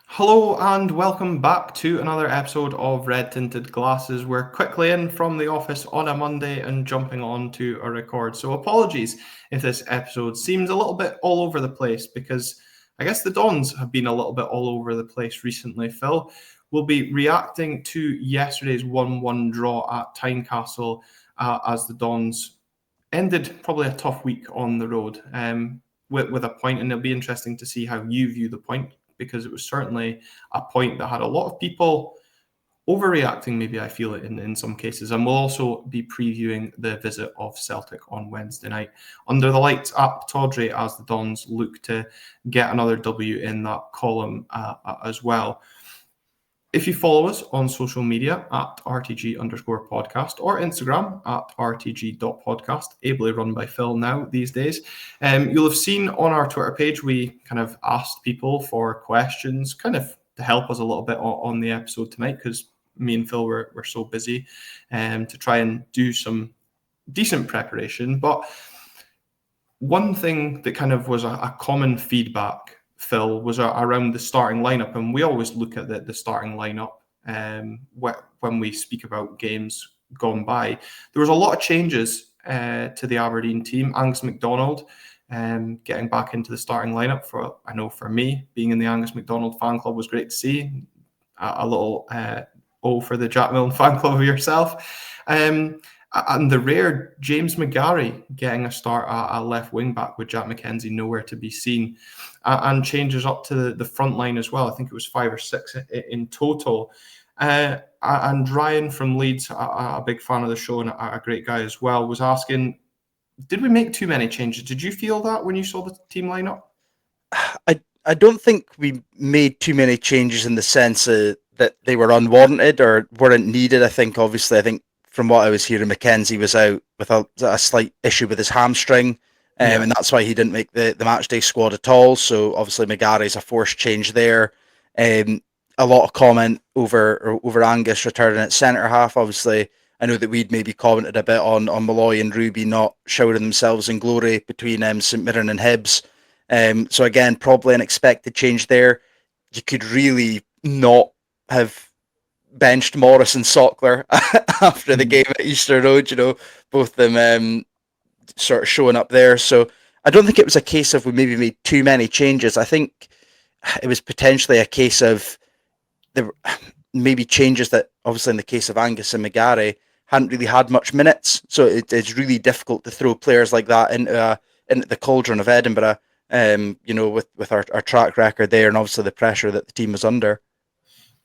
Hello and welcome back to another episode of Red Tinted Glasses. We're quickly in from the office on a Monday and jumping on to a record. So apologies if this episode seems a little bit all over the place because I guess the Dons have been a little bit all over the place recently. Phil will be reacting to yesterday's 1-1 draw at Tynecastle as the Dons ended probably a tough week on the road with a point, and it'll be interesting to see how you view the point because it was certainly a point that had a lot of people overreacting, maybe I feel it in some cases. And we'll also be previewing the visit of Celtic on Wednesday night under the lights at Pittodrie as the Dons look to get another W in that column as well. If you follow us on social media at RTG_podcast or Instagram at RTG.podcast, ably run by Phil now these days, you'll have seen on our Twitter page, we kind of asked people for questions, kind of to help us a little bit on the episode tonight, because me and Phil were so busy to try and do some decent preparation. But one thing that kind of was a common feedback, Phil, was around the starting lineup, and we always look at the starting lineup when we speak about games gone by. There was a lot of changes to the Aberdeen team. Angus MacDonald getting back into the starting lineup for me, being in the Angus MacDonald fan club was great to see. A little O for the Jack Milne fan club of yourself. And the rare James McGarry getting a start at left wing back with Jack McKenzie nowhere to be seen, and changes up to the front line as well. I think it was 5 or 6 in total. And Ryan from Leeds, a big fan of the show and a great guy as well, was asking, did we make too many changes? Did you feel that when you saw the team lineup? I don't think we made too many changes in the sense that they were unwarranted or weren't needed. I think from what I was hearing, Mackenzie was out with a slight issue with his hamstring, and that's why he didn't make the match day squad at all. So obviously Megary's a forced change there. Um, a lot of comment over Angus returning at centre half. Obviously, I know that we'd maybe commented a bit on Malloy and Ruby not showering themselves in glory between St Mirren and Hibs. So again, probably an expected change there. You could really not have benched Morris and Sockler after the game at Easter Road. Both of them sort of showing up there. So I don't think it was a case of we maybe made too many changes. I think it was potentially a case of there maybe changes that, obviously, in the case of Angus and McGarry, hadn't really had much minutes. So it's really difficult to throw players like that into the cauldron of Edinburgh. With our track record there, and obviously the pressure that the team was under.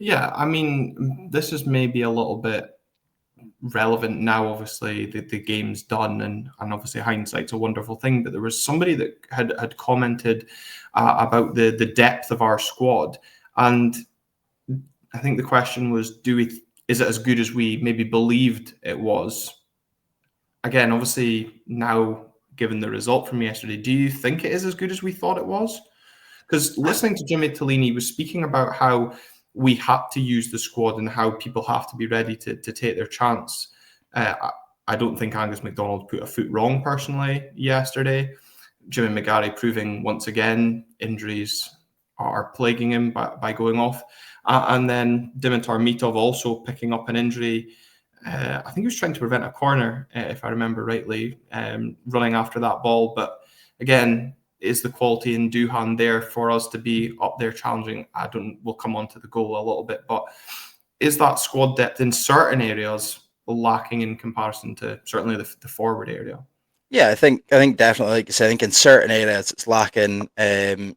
Yeah, I mean, this is maybe a little bit relevant now. Obviously, the game's done, and obviously hindsight's a wonderful thing. But there was somebody that had commented about the depth of our squad, and I think the question was, is it as good as we maybe believed it was? Again, obviously now, given the result from yesterday, do you think it is as good as we thought it was? Because listening to Jimmy Tellini was speaking about how we had to use the squad and how people have to be ready to take their chance. I don't think Angus MacDonald put a foot wrong personally yesterday. Jimmy McGarry proving once again injuries are plaguing him by going off. And then Dimitar Mitov also picking up an injury. I think he was trying to prevent a corner, if I remember rightly, running after that ball. But again, is the quality in Duhan there for us to be up there challenging? We'll come on to the goal a little bit, but is that squad depth in certain areas lacking in comparison to certainly the forward area? Yeah, I think definitely, like you said, I think in certain areas it's lacking. I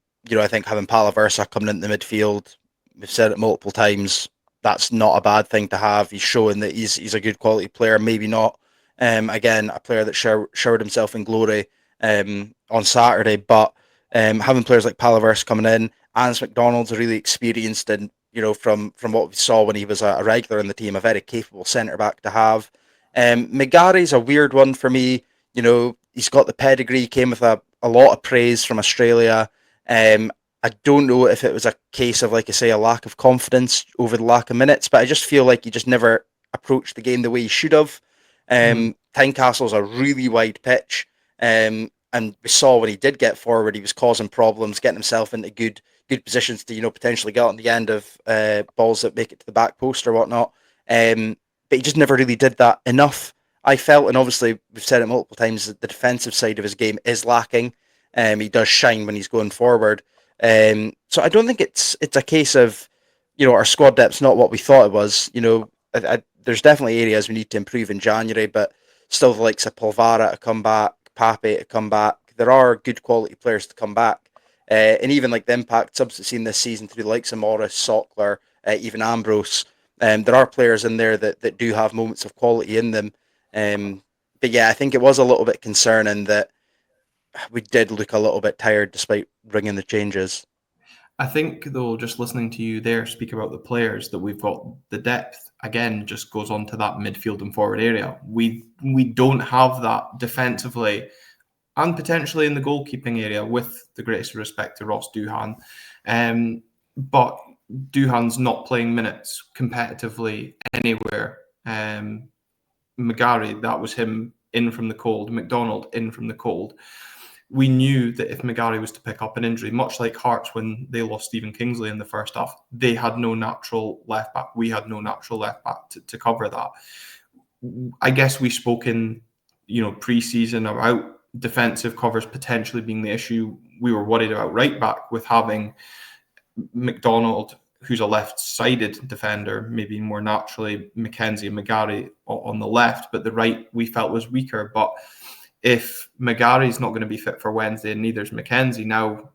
think having Palaversa coming into the midfield, we've said it multiple times, that's not a bad thing to have. He's showing that he's a good quality player. Maybe not, again, a player that showered himself in glory on Saturday, but having players like Palaversa coming in, Angus MacDonald's really experienced, and from what we saw when he was a regular in the team, a very capable centre back to have. McGarry's a weird one for me. He's got the pedigree, came with a lot of praise from Australia. I don't know if it was a case of, like I say, a lack of confidence over the lack of minutes, but I just feel like he just never approached the game the way he should have. Tynecastle's a really wide pitch, and we saw when he did get forward, he was causing problems, getting himself into good good positions to, potentially get on the end of balls that make it to the back post or whatnot. But he just never really did that enough, I felt. And obviously, we've said it multiple times that the defensive side of his game is lacking. He does shine when he's going forward. So I don't think it's a case of, our squad depth's not what we thought it was. There's definitely areas we need to improve in January, but still the likes of Polvara to come back, Pape to come back. There are good quality players to come back. And even like the impact subs that's seen this season through the likes of Morris, Sockler, even Ambrose, there are players in there that do have moments of quality in them. But yeah, I think it was a little bit concerning that we did look a little bit tired despite bringing the changes. I think, though, just listening to you there speak about the players, that we've got the depth, again, just goes on to that midfield and forward area. We don't have that defensively and potentially in the goalkeeping area, with the greatest respect to Ross Doohan. But Doohan's not playing minutes competitively anywhere. McGarry, that was him in from the cold. McDonald in from the cold. We knew that if McGarry was to pick up an injury, much like Hearts when they lost Stephen Kingsley in the first half, they had no natural left back. We had no natural left back to cover that. I guess we spoke in, pre-season about defensive covers potentially being the issue. We were worried about right back with having McDonald, who's a left-sided defender, maybe more naturally Mackenzie and McGarry on the left, but the right we felt was weaker. But if McGarry's not going to be fit for Wednesday and neither is Mackenzie, now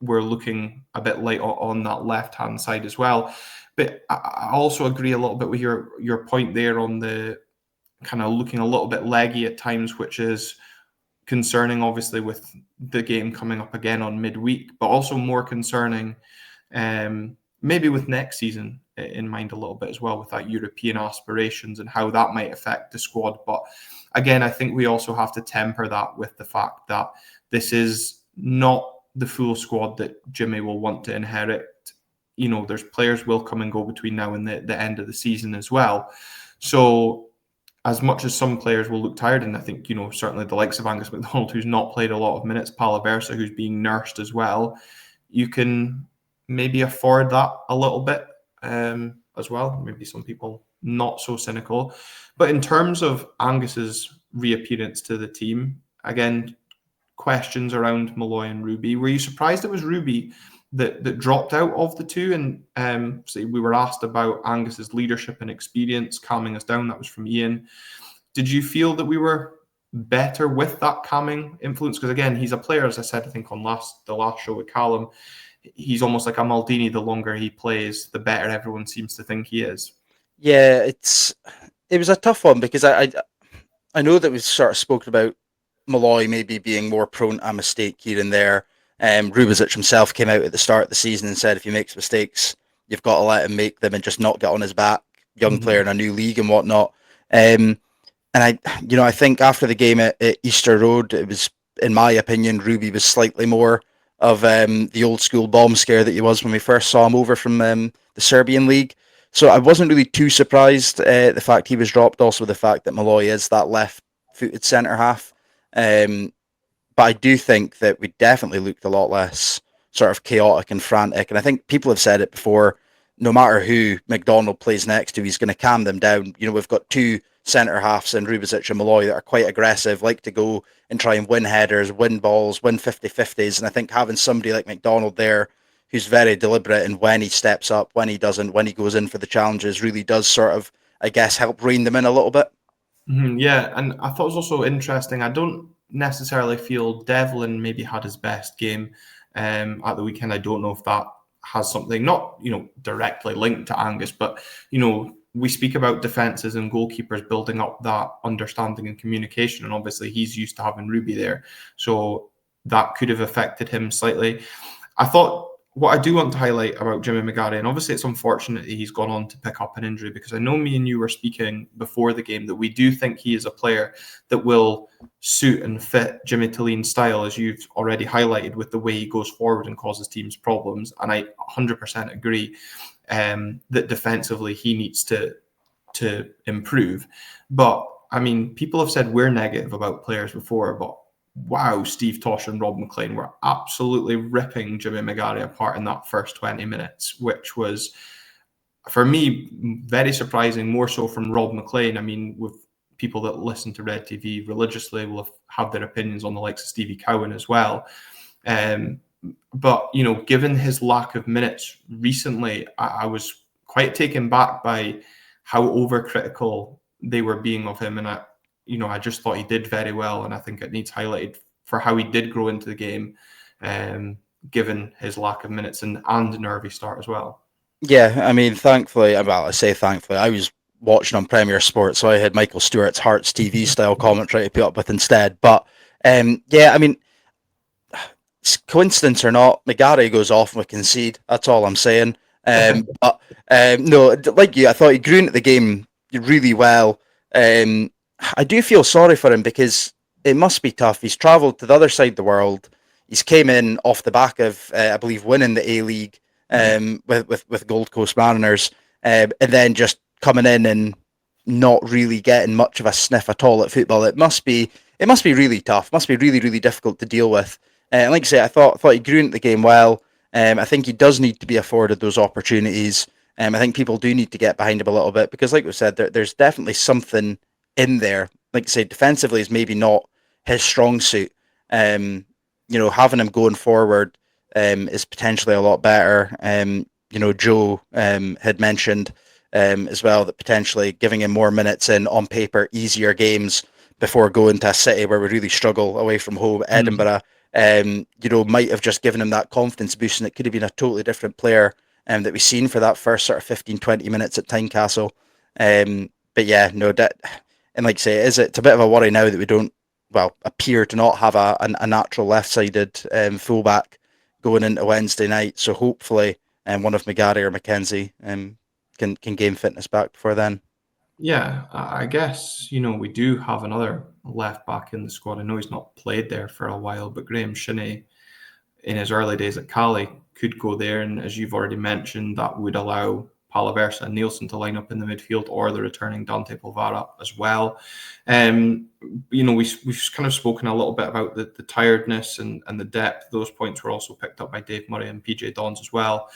we're looking a bit light on that left-hand side as well. But I also agree a little bit with your point there on the kind of looking a little bit leggy at times, which is concerning, obviously, with the game coming up again on midweek, but also more concerning maybe with next season in mind a little bit as well, with that European aspirations and how that might affect the squad. But again, I think we also have to temper that with the fact that this is not the full squad that Jimmy will want to inherit. There's players will come and go between now and the end of the season as well. So as much as some players will look tired, and I think, certainly the likes of Angus MacDonald, who's not played a lot of minutes, Palaversa, who's being nursed as well, you can maybe afford that a little bit as well. Maybe some people not so cynical. But in terms of Angus's reappearance to the team, again, questions around Malloy and Ruby. Were you surprised it was Ruby that dropped out of the two? And we were asked about Angus's leadership and experience calming us down. That was from Ian. Did you feel that we were better with that calming influence? Because again, he's a player, as I said, I think on the last show with Callum, he's almost like a Maldini. The longer he plays, the better everyone seems to think he is. Yeah, it was a tough one because I know that we've sort of spoken about Malloy maybe being more prone to a mistake here and there. Rubizic himself came out at the start of the season and said if he makes mistakes, you've got to let him make them and just not get on his back. Young player in a new league and whatnot. And I think after the game at Easter Road, it was, in my opinion, Ruby was slightly more of the old school bomb scare that he was when we first saw him over from the Serbian league. So I wasn't really too surprised the fact he was dropped. Also the fact that Malloy is that left-footed centre half. But I do think that we definitely looked a lot less sort of chaotic and frantic. And I think people have said it before, no matter who McDonald plays next to, he's going to calm them down. We've got two centre halves in Rubizic and Malloy that are quite aggressive, like to go and try and win headers, win balls, win 50-50s. And I think having somebody like McDonald there who's very deliberate in when he steps up, when he doesn't, when he goes in for the challenges, really does sort of, I guess, help rein them in a little bit. Yeah, and I thought it was also interesting. I don't necessarily feel Devlin maybe had his best game at the weekend. I don't know if that has something not directly linked to Angus, but we speak about defenses and goalkeepers building up that understanding and communication, and obviously he's used to having Ruby there, so that could have affected him slightly. I thought what I do want to highlight about Jimmy McGarry, and obviously it's unfortunate that he's gone on to pick up an injury, because I know me and you were speaking before the game that we do think he is a player that will suit and fit Jimmy Tillene's style, as you've already highlighted, with the way he goes forward and causes teams problems. And I 100% agree that defensively he needs to improve. But I mean, people have said we're negative about players before, but wow, Steve Tosh and Rob McLean were absolutely ripping Jimmy McGarry apart in that first 20 minutes, which was, for me, very surprising, more so from Rob McLean. I mean, with people that listen to Red TV religiously will have their opinions on the likes of Stevie Cowan as well. But, you know, given his lack of minutes recently, I was quite taken back by how overcritical they were being of him. And I just thought he did very well. And I think it needs highlighted for how he did grow into the game, given his lack of minutes and nervy start as well. Yeah, I mean, thankfully, well, I say thankfully, I was watching on Premier Sports, so I had Michael Stewart's Hearts TV style commentary to put up with instead. But yeah, I mean, coincidence or not, McGarry goes off and we concede. That's all I'm saying. But no, like you, I thought he grew into the game really well. I do feel sorry for him because it must be tough. He's travelled to the other side of the world. He's came in off the back of, I believe, winning the A-League with Gold Coast Mariners, and then just coming in and not really getting much of a sniff at all at football. It must be really tough. It must be really, really difficult to deal with. And like I say, I thought he grew into the game well. I think he does need to be afforded those opportunities. I think people do need to get behind him a little bit because, like we said, there's definitely something in there. Like I say, defensively is maybe not his strong suit. Having him going forward is potentially a lot better. Joe had mentioned as well that potentially giving him more minutes in on paper easier games before going to a city where we really struggle away from home, Edinburgh. Might have just given him that confidence boost, and it could have been a totally different player that we've seen for that first sort of 15, 20 minutes at Tynecastle. But yeah, no, and like I say, it's a bit of a worry now that we don't, appear to not have a natural left-sided fullback going into Wednesday night. So hopefully one of McGarry or McKenzie can gain fitness back before then. Yeah, I guess, we do have another left back in the squad. I know he's not played there for a while, but Graham Shinney, in his early days at Cali, could go there. And as you've already mentioned, that would allow Palaversa and Nielsen to line up in the midfield, or the returning Dante Polvara as well. We've kind of spoken a little bit about the tiredness and the depth. Those points were also picked up by Dave Murray and PJ Dons as well.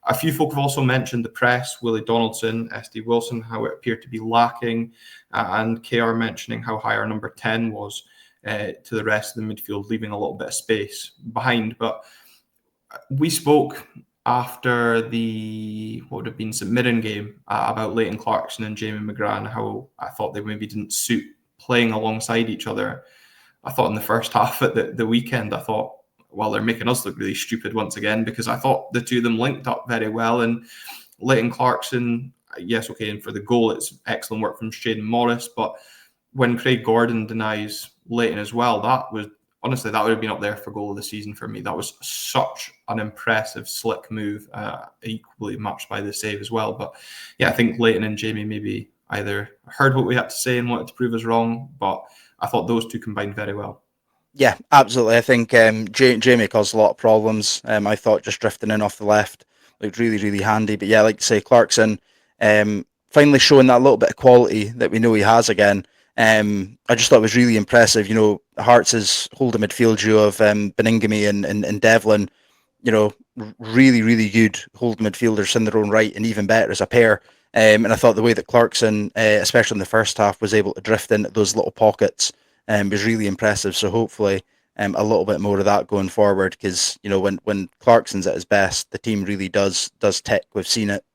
A few folk have also mentioned the press, Willie Donaldson, SD Wilson, how it appeared to be lacking, and KR mentioning how high our number 10 was to the rest of the midfield, leaving a little bit of space behind. But we spoke after the, what would have been St Mirren game, about Leighton Clarkson and Jamie McGrath, and how I thought they maybe didn't suit playing alongside each other. I thought in the first half at the weekend, I thought, well, they're making us look really stupid once again, because I thought the two of them linked up very well. And Leighton Clarkson, yes, okay, and for the goal, it's excellent work from Shaden Morris. But when Craig Gordon denies Leighton as well, that would have been up there for goal of the season for me. That was such an impressive, slick move, equally matched by the save as well. But yeah, I think Leighton and Jamie maybe either heard what we had to say and wanted to prove us wrong, but I thought those two combined very well. Yeah, absolutely. I think Jamie caused a lot of problems. I thought just drifting in off the left looked really, really handy. But yeah, like you say, Clarkson finally showing that little bit of quality that we know he has again. I just thought it was really impressive. Hearts' holding midfield duo of Beningame and Devlin, really, really good holding midfielders in their own right, and even better as a pair. And I thought the way that Clarkson, especially in the first half, was able to drift into those little pockets was really impressive. So hopefully a little bit more of that going forward, because when Clarkson's at his best, the team really does tick. We've seen it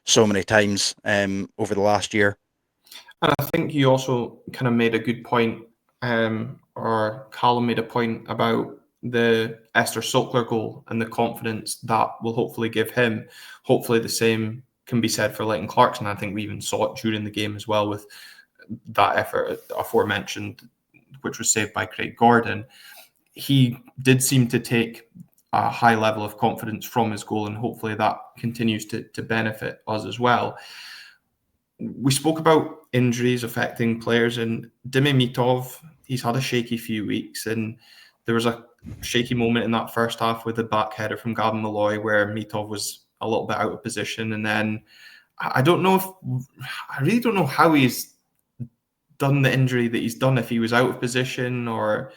so many times over the last year. And I think you also kind of made a good point, or Callum made a point about the Esther Sokler goal and the confidence that will hopefully give him. Hopefully the same can be said for Leighton Clarkson. I think we even saw it during the game as well, with that effort aforementioned, which was saved by Craig Gordon. He did seem to take a high level of confidence from his goal, and hopefully that continues to benefit us as well. We spoke about injuries affecting players, and Dimi Mitov, he's had a shaky few weeks, and there was a shaky moment in that first half with the back header from Gavin Malloy where Mitov was a little bit out of position, and then I really don't know how he's done the injury that he's done, if he was out of position or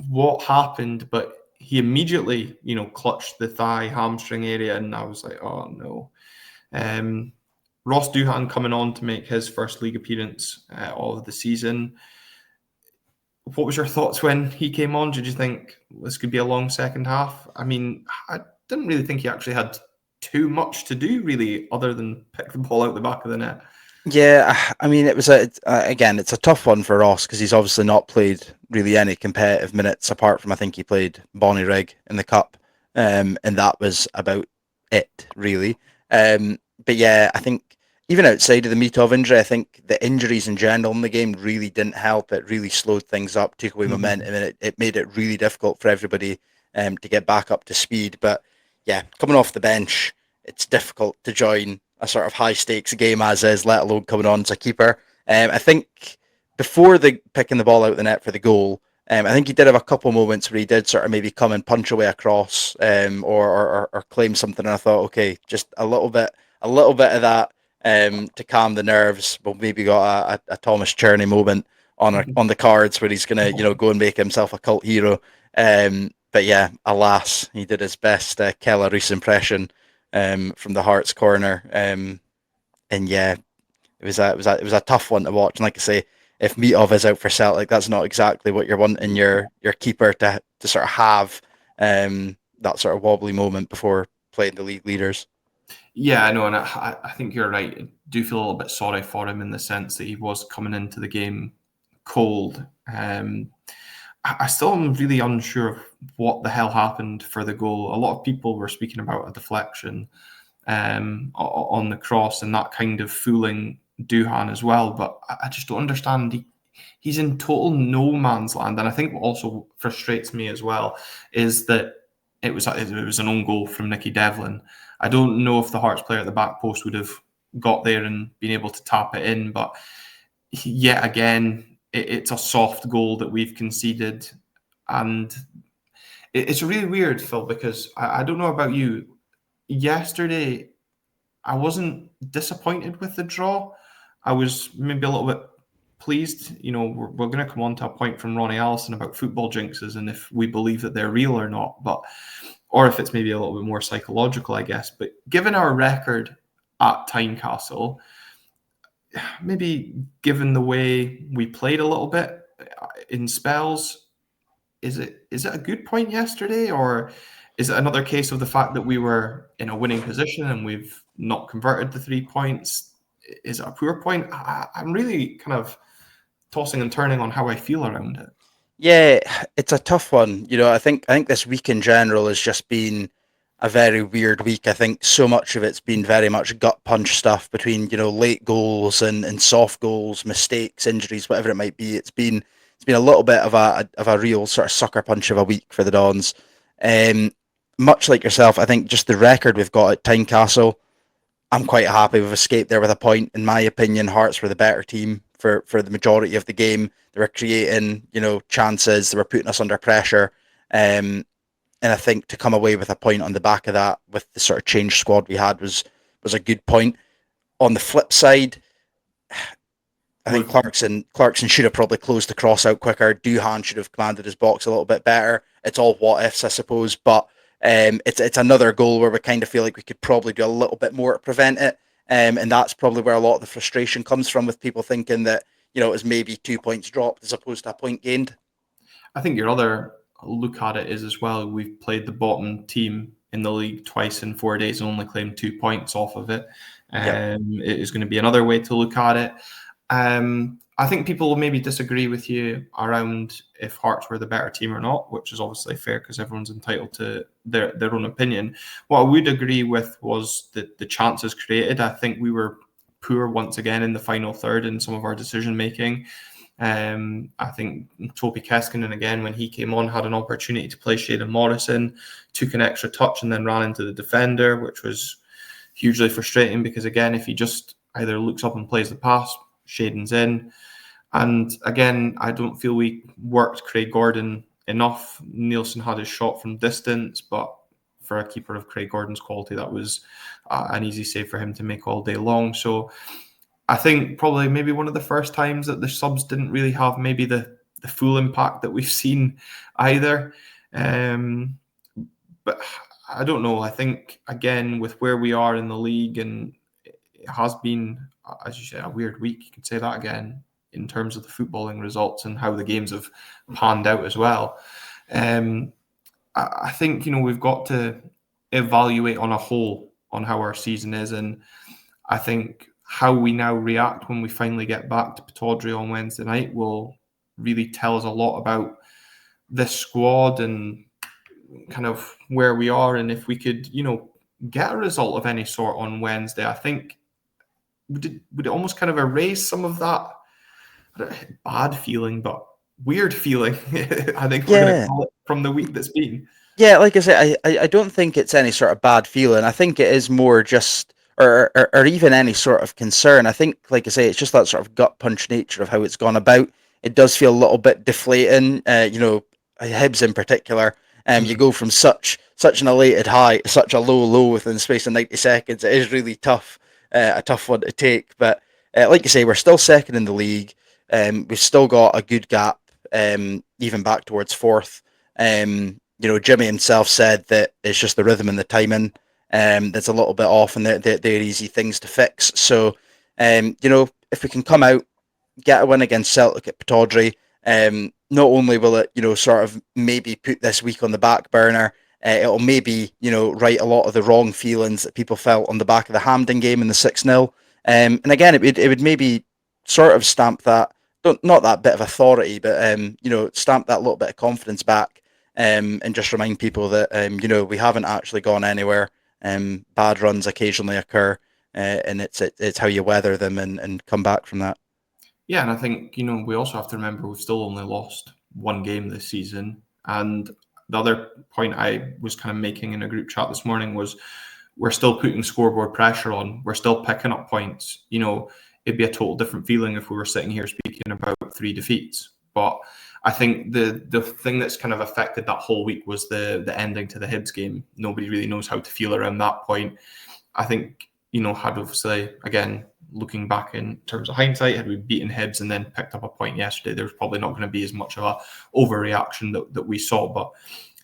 what happened, but he immediately, clutched the thigh hamstring area, and I was like, oh no. Ross Doohan coming on to make his first league appearance of the season. What was your thoughts when he came on? Did you think this could be a long second half? I mean, I didn't really think he actually had too much to do, really, other than pick the ball out the back of the net. Yeah, I mean, again, it's a tough one for Ross because he's obviously not played really any competitive minutes apart from I think he played Bonnyrigg in the cup, and that was about it really. But yeah, I think even outside of the Mitov injury, I think the injuries in general in the game really didn't help. It really slowed things up, took away momentum, and it made it really difficult for everybody to get back up to speed. But yeah, coming off the bench, it's difficult to join a sort of high stakes game as is, let alone coming on as a keeper. I think before the picking the ball out the net for the goal, I think he did have a couple moments where he did sort of maybe come and punch away across, or claim something. And I thought, okay, just a little bit of that to calm the nerves. But maybe got a Thomas Cherney moment on the cards where he's gonna go and make himself a cult hero. But yeah, alas, he did his best Keller Reese impression from the Hearts corner. And yeah, it was a tough one to watch. And like I say, if Mitov is out for Celtic, that's not exactly what you're wanting your keeper to sort of have that sort of wobbly moment before playing the league leaders. Yeah, I know, and I think you're right. I do feel a little bit sorry for him in the sense that he was coming into the game cold. I still am really unsure of what the hell happened for the goal. A lot of people were speaking about a deflection on the cross and that kind of fooling Doohan as well, but I just don't understand. He's in total no man's land, and I think what also frustrates me as well is that it was an own goal from Nicky Devlin. I don't know if the Hearts player at the back post would have got there and been able to tap it in, but yet again, it's a soft goal that we've conceded. And it's really weird, Phil, because I don't know about you. Yesterday, I wasn't disappointed with the draw. I was maybe a little bit pleased. We're going to come on to a point from Ronnie Allison about football jinxes and if we believe that they're real or not, or if it's maybe a little bit more psychological, I guess. But given our record at Tynecastle, maybe given the way we played a little bit in spells, is it a good point yesterday, or is it another case of the fact that we were in a winning position and we've not converted the 3 points? Is it a poor point? I'm really kind of tossing and turning on how I feel around it. Yeah, it's a tough one. I think this week in general has just been a very weird week. I think so much of it's been very much gut punch stuff between, late goals and soft goals, mistakes, injuries, whatever it might be. It's been a little bit of a real sort of sucker punch of a week for the Dons. Um, Much like yourself, I think just the record we've got at Tynecastle, I'm quite happy we've escaped there with a point. In my opinion, Hearts were the better team for the majority of the game. They were creating, chances. They were putting us under pressure. And I think to come away with a point on the back of that with the sort of changed squad we had was a good point. On the flip side, I think Clarkson should have probably closed the cross out quicker. Doohan should have commanded his box a little bit better. It's all what ifs, I suppose, but it's another goal where we kind of feel like we could probably do a little bit more to prevent it, and that's probably where a lot of the frustration comes from with people thinking that it was maybe 2 points dropped as opposed to a point gained. I think your other look at it is as well, we've played the bottom team in the league twice in 4 days and only claimed 2 points off of it. Yep. It is going to be another way to look at it. I think people will maybe disagree with you around if Hearts were the better team or not, which is obviously fair because everyone's entitled to their own opinion. What I would agree with was that the chances created. I think we were poor once again in the final third in some of our decision making. I think Toby Keskinen, again, when he came on, had an opportunity to play Shayden Morrison, took an extra touch and then ran into the defender, which was hugely frustrating because, again, if he just either looks up and plays the pass, Shayden's in. And again, I don't feel we worked Craig Gordon enough. Nielsen had his shot from distance, but for a keeper of Craig Gordon's quality, that was an easy save for him to make all day long. So I think probably maybe one of the first times that the subs didn't really have maybe the the full impact that we've seen either. But I don't know. I think, again, with where we are in the league, and it has been, as you say, a weird week. You could say that again in terms of the footballing results and how the games have panned out as well. I think, we've got to evaluate on a whole on how our season is. And I think how we now react when we finally get back to Pittodrie on Wednesday night will really tell us a lot about this squad and kind of where we are. And if we could, get a result of any sort on Wednesday, I think would it almost kind of erase some of that bad feeling, but weird feeling, I think we're going to call it, from the week that's been. Yeah, like I say, I don't think it's any sort of bad feeling. I think it is more just, or even any sort of concern. I think, like I say, it's just that sort of gut punch nature of how it's gone about. It does feel a little bit deflating, Hibs in particular. You go from such an elated high to such a low within the space of 90 seconds. It is really tough, a tough one to take. But like you say, we're still second in the league. We've still got a good gap, even back towards fourth. Jimmy himself said that it's just the rhythm and the timing that's a little bit off, and they're easy things to fix. So, if we can come out, get a win against Celtic at Pittodrie, not only will it, sort of maybe put this week on the back burner, it'll maybe, right a lot of the wrong feelings that people felt on the back of the Hampden game in the 6-0. And again, it would maybe sort of stamp that, not that bit of authority, but, stamp that little bit of confidence back. And just remind people that we haven't actually gone anywhere. Bad runs occasionally occur, and it's how you weather them and come back from that. Yeah, and I think we also have to remember we've still only lost one game this season. And the other point I was kind of making in a group chat this morning was we're still putting scoreboard pressure on. We're still picking up points. It'd be a total different feeling if we were sitting here speaking about 3 defeats. But I think the thing that's kind of affected that whole week was the ending to the Hibs game. Nobody really knows how to feel around that point. I think, had obviously, again, looking back in terms of hindsight, had we beaten Hibs and then picked up a point yesterday, there's probably not going to be as much of a overreaction that we saw. But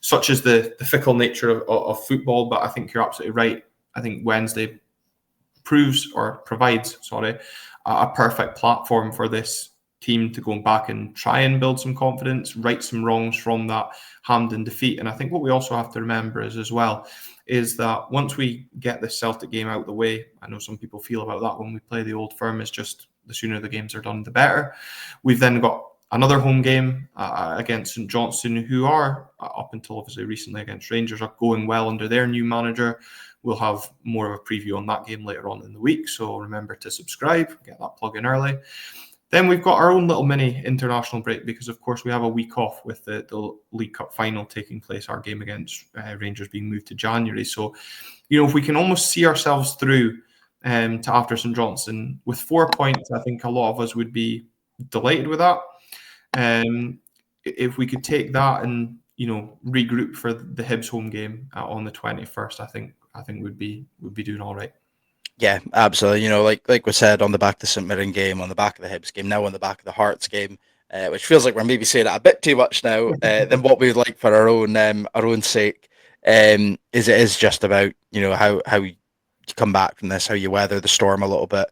such is the fickle nature of football. But I think you're absolutely right. I think Wednesday provides a perfect platform for this team to go back and try and build some confidence, right some wrongs from that Hampden defeat. And I think what we also have to remember is that once we get the Celtic game out of the way, I know some people feel about that when we play the Old Firm, is just the sooner the games are done, the better. We've then got another home game against St Johnstone, who are, up until obviously recently against Rangers, are going well under their new manager. We'll have more of a preview on that game later on in the week, so remember to subscribe, get that plug in early. Then we've got our own little mini international break because, of course, we have a week off with the League Cup final taking place, our game against Rangers being moved to January. So, if we can almost see ourselves through to after St Johnstone with 4 points, I think a lot of us would be delighted with that. If we could take that and, regroup for the Hibs home game on the 21st, I think we'd be doing all right. Yeah, absolutely. Like we said, on the back of the St Mirren game, on the back of the Hibs game, now on the back of the Hearts game, which feels like we're maybe saying it a bit too much now than what we'd like for our own sake. It is just about how you come back from this, how you weather the storm a little bit.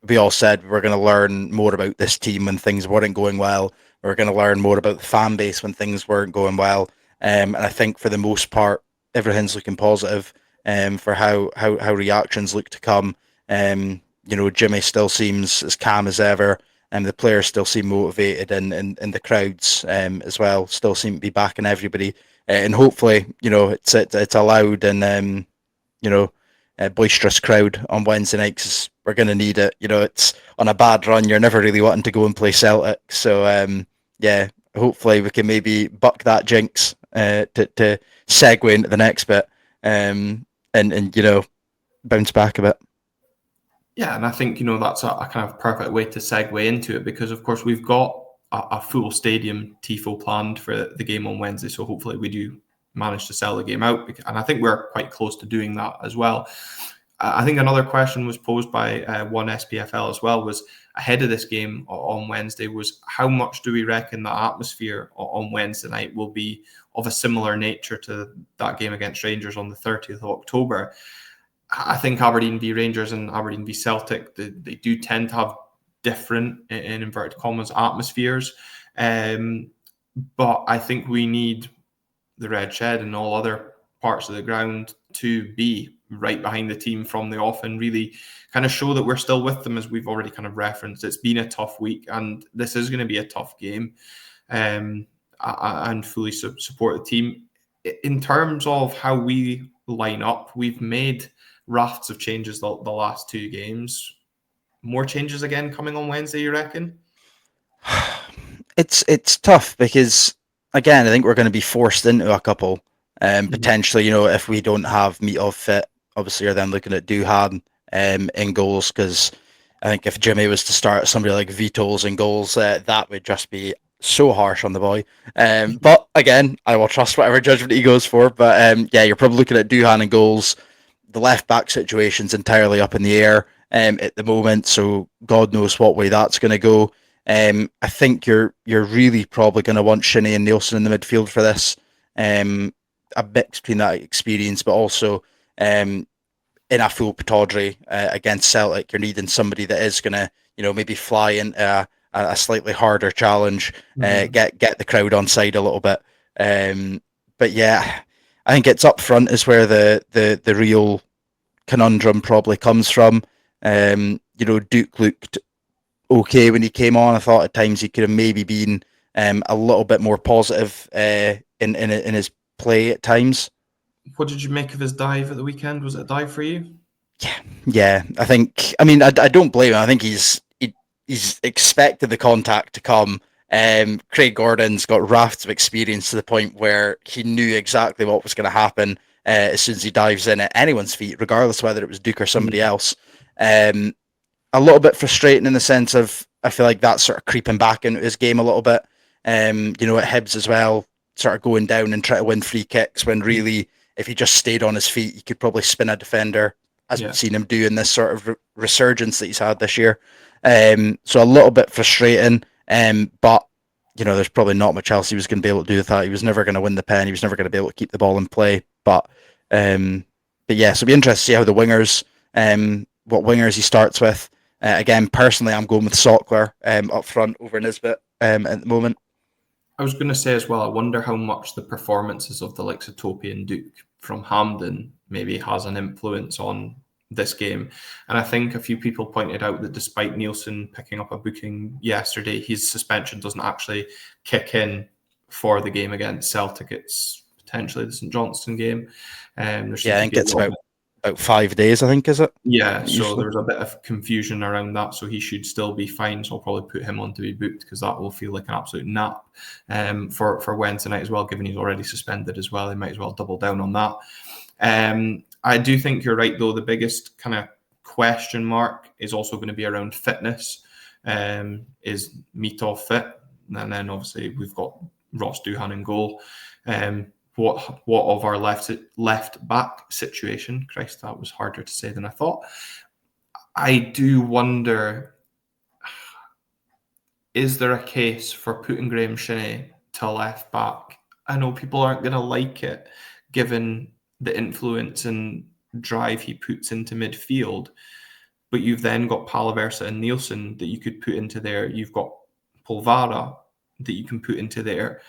We all said we're going to learn more about this team when things weren't going well. We're going to learn more about the fan base when things weren't going well. And I think for the most part, everything's looking positive. For how reactions look to come. Jimmy still seems as calm as ever, and the players still seem motivated, and the crowds as well still seem to be backing everybody. And hopefully, it's a loud and boisterous crowd on Wednesday night, because we're going to need it. It's on a bad run. You're never really wanting to go and play Celtic. So hopefully we can maybe buck that jinx to segue into the next bit. And bounce back a bit. Yeah, and I think that's a kind of perfect way to segue into it, because of course we've got a full stadium tifo planned for the game on Wednesday, so hopefully we do manage to sell the game out, and I think we're quite close to doing that as well. I think another question was posed by one SPFL as well, was ahead of this game on Wednesday, was how much do we reckon the atmosphere on Wednesday night will be of a similar nature to that game against Rangers on the 30th of October? I think Aberdeen v Rangers and Aberdeen v Celtic, they do tend to have different, in inverted commas, atmospheres. But I think we need the Red Shed and all other parts of the ground to be right behind the team from the off and really kind of show that we're still with them, as we've already kind of referenced. It's been a tough week and this is going to be a tough game, and fully support the team. In terms of how we line up, we've made rafts of changes the last two games. More changes again coming on Wednesday, you reckon? It's tough because, again, I think we're going to be forced into a couple. Potentially, if we don't have Meatov fit, obviously you're then looking at Duhan in goals, because I think if Jimmy was to start somebody like Vito's in goals, that would just be so harsh on the boy. But again, I will trust whatever judgment he goes for. But yeah, you're probably looking at Duhan in goals. The left back situation's entirely up in the air at the moment, so God knows what way that's going to go. I think you're really probably going to want Shinnie and Nielsen in the midfield for this. A mix between that experience, but also in a full Pittodrie against Celtic, you're needing somebody that is going to, maybe fly into a slightly harder challenge, get the crowd on side a little bit. But yeah, I think it's up front is where the real conundrum probably comes from. Duke looked okay when he came on. I thought at times he could have maybe been a little bit more positive in his play at times. What did you make of his dive at the weekend? Was it a dive for you? Yeah. I don't blame him. I think he's expected the contact to come. Craig Gordon's got rafts of experience to the point where he knew exactly what was going to happen as soon as he dives in at anyone's feet, regardless of whether it was Duke or somebody else. A little bit frustrating in the sense of, I feel like that's sort of creeping back into his game a little bit. At Hibs as well, sort of going down and try to win free kicks when really, if he just stayed on his feet, he could probably spin a defender, as we've seen him do in this sort of resurgence that he's had this year. So a little bit frustrating, but there's probably not much else he was going to be able to do with that. He was never going to win the pen. He was never going to be able to keep the ball in play. But yeah, so it'll be interesting to see how the wingers, what wingers he starts with. Again, personally, I'm going with Sockler up front over Nisbet at the moment. I was going to say as well, I wonder how much the performances of the likes of Topi and Duke from Hampden maybe has an influence on this game. And I think a few people pointed out that despite Nielsen picking up a booking yesterday, his suspension doesn't actually kick in for the game against Celtic. It's potentially the St Johnstone game. I think it's about 5 days, I think, is it? Yeah, usually. So there's a bit of confusion around that, so he should still be fine. So I'll probably put him on to be booked, because that will feel like an absolute nap for Wednesday night as well, given he's already suspended as well. They might as well double down on that. I do think you're right, though. The biggest kind of question mark is also going to be around fitness. Is Meatov fit? And then obviously we've got Ross Duhan in goal. What of our left back situation? Christ, that was harder to say than I thought. I do wonder, is there a case for putting Graham Shinnie to left back? I know people aren't going to like it, given the influence and drive he puts into midfield, but you've then got Palaversa and Nielsen that you could put into there. You've got Polvara that you can put into there.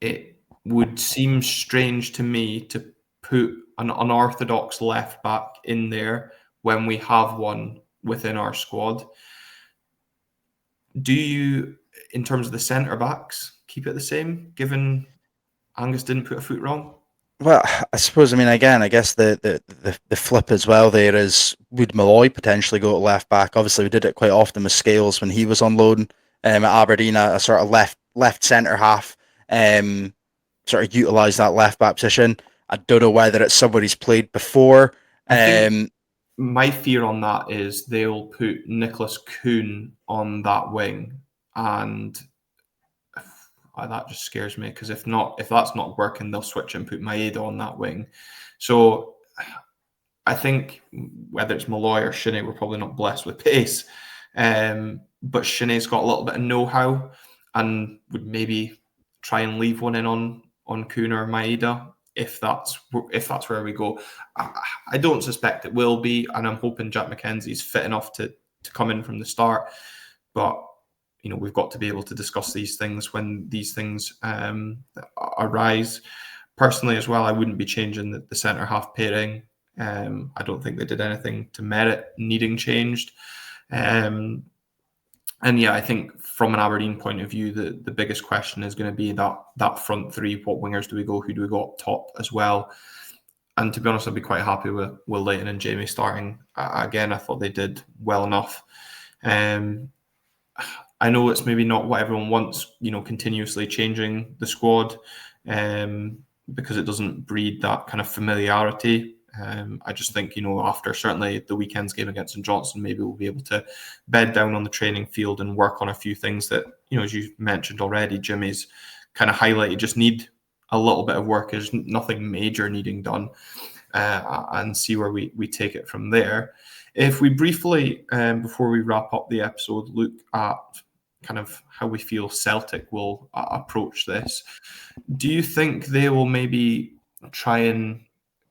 It would seem strange to me to put an unorthodox left back in there when we have one within our squad. Do you, in terms of the centre backs, keep it the same, given Angus didn't put a foot wrong? Well, I suppose, again, I guess the flip as well there is, would Malloy potentially go to left back? Obviously, we did it quite often with Scales when he was on loan at Aberdeen, a sort of left centre half, sort of utilise that left back position. I don't know whether it's somebody he's played before. I think my fear on that is they'll put Nicholas Kuhn on that wing, and that just scares me, because if that's not working, they'll switch and put Maeda on that wing. So I think whether it's Malloy or Shinnie, we're probably not blessed with pace. But Shinnie's got a little bit of know-how and would maybe try and leave one in on Kuna or Maeda if that's where we go. I don't suspect it will be, and I'm hoping Jack McKenzie's fit enough to come in from the start. But we've got to be able to discuss these things when these things arise. Personally, as well, I wouldn't be changing the centre half pairing. I don't think they did anything to merit needing changed. And yeah, I think from an Aberdeen point of view, the biggest question is going to be that front three. What wingers do we go? Who do we go up top as well? And to be honest, I'd be quite happy with Will Leighton and Jamie starting. Again, I thought they did well enough. I know it's maybe not what everyone wants, continuously changing the squad, because it doesn't breed that kind of familiarity. I just think, after certainly the weekend's game against St Johnstone, maybe we'll be able to bed down on the training field and work on a few things that, as you mentioned already, Jimmy's kind of highlighted, just need a little bit of work. There's nothing major needing done, and see where we take it from there. If we briefly, before we wrap up the episode, look at kind of how we feel Celtic will approach this, do you think they will maybe try and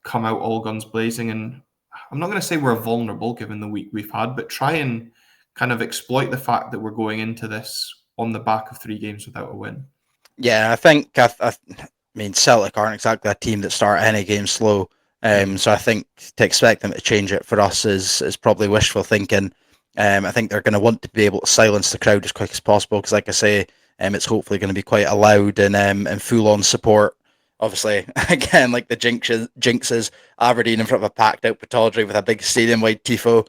come out all guns blazing? And I'm not going to say we're vulnerable given the week we've had, but try and kind of exploit the fact that we're going into this on the back of 3 games without a win. Yeah, I think I mean Celtic aren't exactly a team that start any game slow. So I think to expect them to change it for us is probably wishful thinking. I think they're going to want to be able to silence the crowd as quick as possible because, like I say, it's hopefully going to be quite a loud and full-on support. Obviously, again, like the jinxes, Aberdeen in front of a packed-out Pittodrie with a big stadium-wide tifo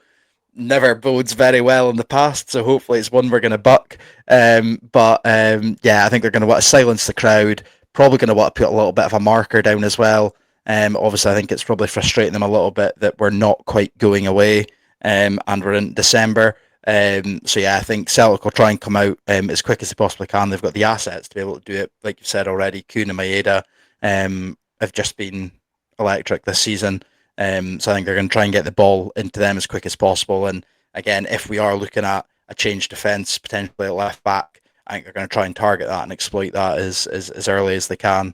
never bodes very well in the past, so hopefully it's one we're going to buck. Yeah, I think they're going to want to silence the crowd, probably going to want to put a little bit of a marker down as well. Obviously, I think it's probably frustrating them a little bit that we're not quite going away, and we're in December. So yeah, I think Celtic will try and come out as quick as they possibly can. They've got the assets to be able to do it, like you've said already. Kuhn and Maeda have just been electric this season. So I think they're going to try and get the ball into them as quick as possible. And again, if we are looking at a changed defence, potentially at left back, I think they're going to try and target that and exploit that as early as they can.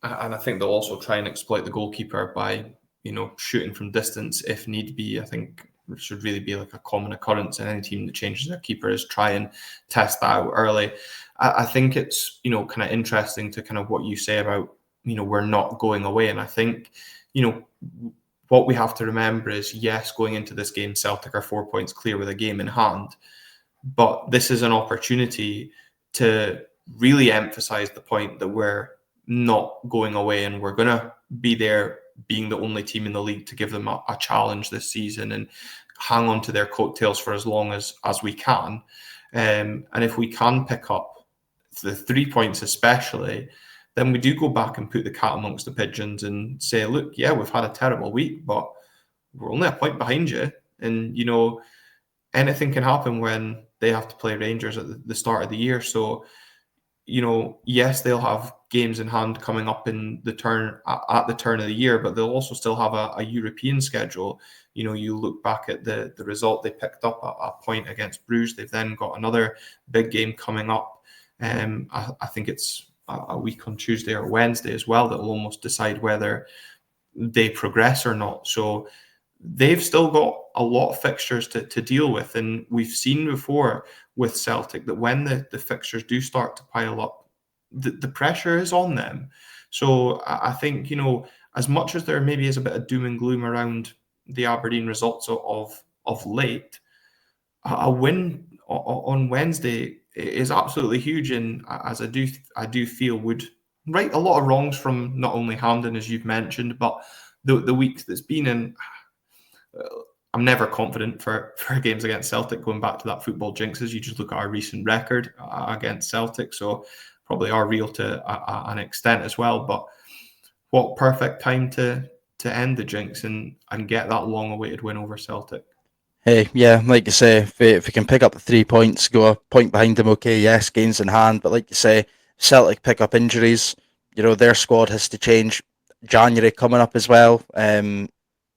And I think they'll also try and exploit the goalkeeper by, shooting from distance if need be. I think it should really be like a common occurrence in any team that changes their keeper is try and test that out early. I think it's, kind of interesting to kind of what you say about, we're not going away. And I think, what we have to remember is, yes, going into this game, Celtic are 4 points clear with a game in hand. But this is an opportunity to really emphasise the point that we're not going away and we're going to be there being the only team in the league to give them a challenge this season and hang on to their coattails for as long as we can. And if we can pick up the 3 points especially, then we do go back and put the cat amongst the pigeons and say, look, yeah, we've had a terrible week, but we're only a point behind you. And, anything can happen when they have to play Rangers at the start of the year. So, yes, they'll have games in hand coming up in the turn at the turn of the year, but they'll also still have a European schedule. You look back at the result they picked up at a point against Bruges. They've then got another big game coming up. I think it's a week on Tuesday or Wednesday as well that will almost decide whether they progress or not. So they've still got a lot of fixtures to deal with. And we've seen before with Celtic that when the fixtures do start to pile up, the pressure is on them. So I think, as much as there maybe is a bit of doom and gloom around the Aberdeen results of late, a win on Wednesday is absolutely huge, and as I do feel would right a lot of wrongs from not only Hampden, as you've mentioned, but the week that's been in. I'm never confident for games against Celtic, going back to that football jinxes. You just look at our recent record against Celtic, so probably are real to an extent as well. But what perfect time to end the jinx and get that long-awaited win over Celtic. Hey, yeah, like you say, if we can pick up the 3 points, go a point behind them, okay, yes, games in hand. But like you say, Celtic pick up injuries, their squad has to change. January coming up as well.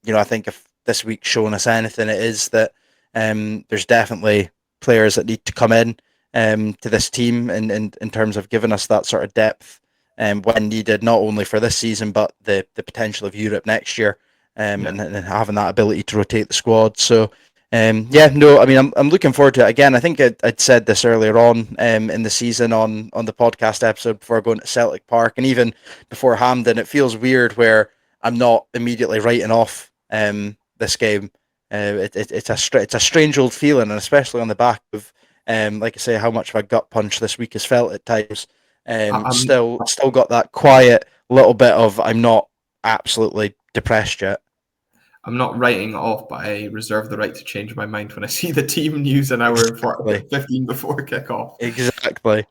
I think if this week's shown us anything, it is that there's definitely players that need to come in to this team in terms of giving us that sort of depth when needed, not only for this season but the potential of Europe next year, and having that ability to rotate the squad. So. No, I mean, I'm looking forward to it. Again, I think I'd said this earlier on in the season on the podcast episode before going to Celtic Park, and even before Hampden. It feels weird where I'm not immediately writing off this game. It's a strange old feeling, and especially on the back of like I say, how much of a gut punch this week has felt at times. I'm Still got that quiet little bit of I'm not absolutely depressed yet. I'm not writing it off, but I reserve the right to change my mind when I see the team news an hour Exactly. 15 before kickoff. Exactly.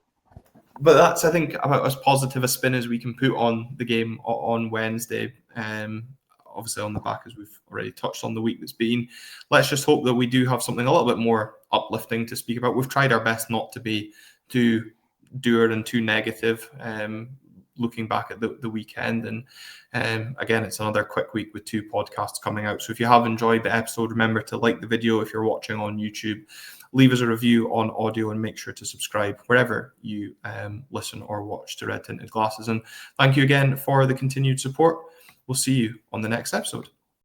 But that's, I think, about as positive a spin as we can put on the game on Wednesday. Obviously, on the back, as we've already touched on the week that's been. Let's just hope that we do have something a little bit more uplifting to speak about. We've tried our best not to be too dour and too negative. Looking back at the weekend, and again, it's another quick week with 2 podcasts coming out. So if you have enjoyed the episode, remember to like the video if you're watching on YouTube. Leave us a review on audio and make sure to subscribe wherever you listen or watch to Red Tinted Glasses. And thank you again for the continued support. We'll see you on the next episode.